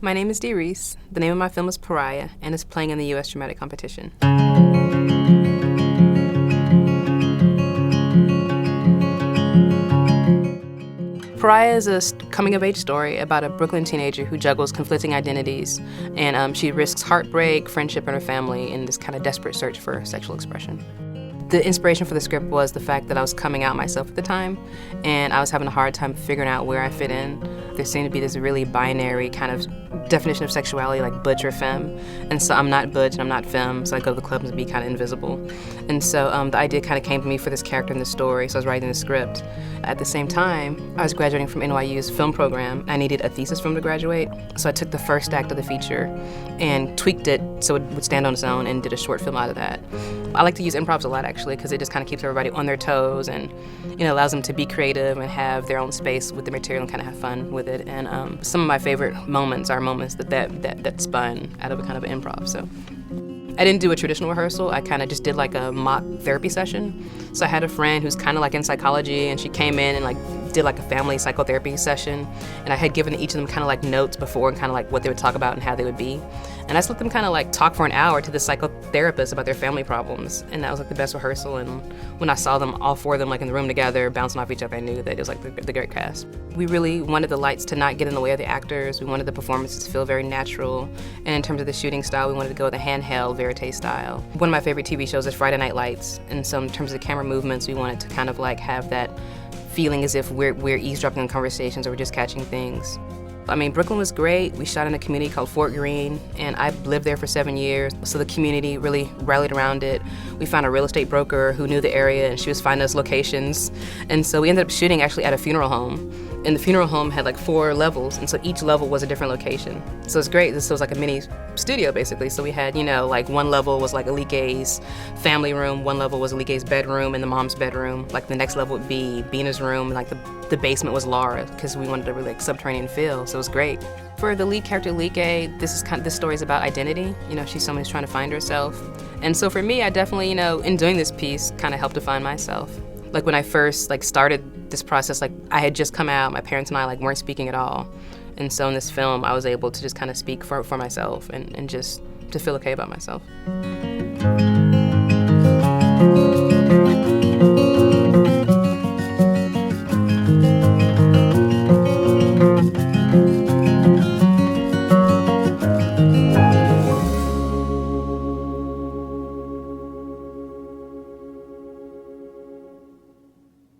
My name is Dee Rees. The name of my film is Pariah, and it's playing in the U.S. Dramatic Competition. Pariah is a coming-of-age story about a Brooklyn teenager who juggles conflicting identities, and she risks heartbreak, friendship, and her family in this kind of desperate search for sexual expression. The inspiration for the script was the fact that I was coming out myself at the time, and I was having a hard time figuring out where I fit in. There seemed to be this really binary kind of definition of sexuality, like butch or femme, and so I'm not butch and I'm not femme, so I go to the clubs and be kind of invisible. And so the idea kind of came to me for this character in the story, so I was writing the script. At the same time, I was graduating from NYU's film program. I needed a thesis film to graduate, so I took the first act of the feature and tweaked it so it would stand on its own and did a short film out of that. I like to use improvs a lot, actually, because it just kind of keeps everybody on their toes and allows them to be creative and have their own space with the material and kind of have fun with it. And some of my favorite moments are moments that spun out of a kind of improv. So I didn't do a traditional rehearsal. I kind of just did like a mock therapy session. So I had a friend who's kind of like in psychology, and she came in and like did like a family psychotherapy session. And I had given each of them kind of like notes before and kind of like what they would talk about and how they would be. And I just let them kind of like talk for an hour to the psychotherapist about their family problems. And that was like the best rehearsal. And when I saw them, all four of them like in the room together, bouncing off each other, I knew that it was like the great cast. We really wanted the lights to not get in the way of the actors. We wanted the performances to feel very natural. And in terms of the shooting style, we wanted to go with a handheld verite style. One of my favorite TV shows is Friday Night Lights. And so in terms of the camera movements, we wanted to kind of like have that feeling as if we're eavesdropping on conversations or we're just catching things. I mean, Brooklyn was great. We shot in a community called Fort Greene, and I lived there for 7 years, so the community really rallied around it. We found a real estate broker who knew the area, and she was finding us locations. And so we ended up shooting actually at a funeral home. And the funeral home had like 4 levels, and so each level was a different location. So it's great. This was like a mini studio, basically. So we had, like one level was like Alique Gay's family room, one level was Alique Gay's bedroom and the mom's bedroom. Like the next level would be Bina's room, and like the basement was Laura, because we wanted a really like subterranean feel, so it was great. For the lead character, Alique, this story is about identity. She's someone who's trying to find herself. And so for me, I definitely, in doing this piece, kind of helped to find myself. Like when I first started this process, I had just come out, my parents and I weren't speaking at all. And so in this film, I was able to just kind of speak for myself and just to feel okay about myself.